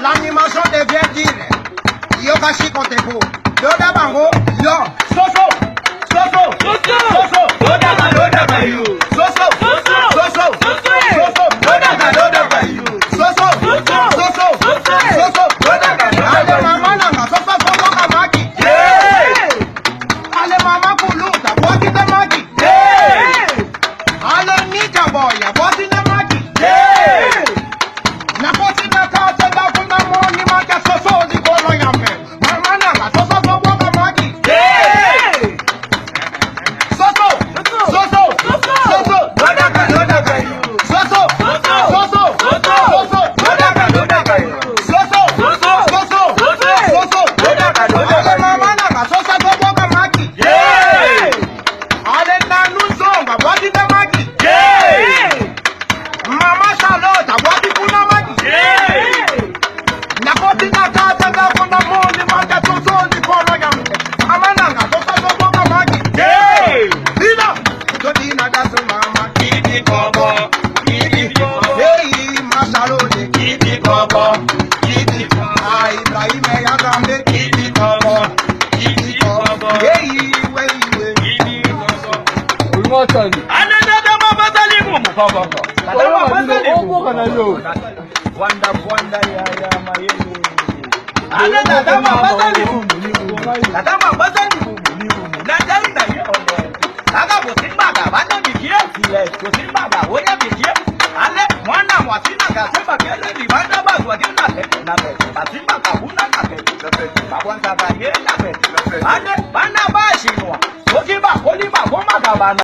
L'animation devient dire yo kashi kontepo yo dabango yo soso soso soso soso yo daga you soso soso soso soso yo daga you soso soso soso soso yo daga ale mama nanga soso soso kamaki ale mama kuluta boti de maki ale nika boya boti de maki na boti na kata da kuna moni maka soso di bolo yambe mama nanga soso soso kamaki soso soso soso yo daga you soso soso soso soso yo daga you soso soso soso soso yo daga ale mama nanga soso soso kamaki ale nanu zonga boti de maki mama Charlotte boti kuna maki na boti na kata da kuna moni maka soso di bolo yambe mama nanga soso soso kamaki dina to dina da so mama kidi kobo hey ma Charlotte kidi kobo ai Ibrahim ya gambe kidi kobo hey we kidi kobo Ulmatani. Anadada mabazali mumu. Kadama bazali mumu. Kana yo. Wanda ya mayeni. Anadada mabazali mumu. Kadama bazali mumu. Najari na yo. Kaga bosimbaga bana bikie kile. Bosimbaga wonya bikie. Ale mwana mwasina gasema kele ni banda bazwa dina na be. Basimbaga huna na be. Babwanza ga ye na be. Ale bana bashinwa. Okiba kolima goma ga bana.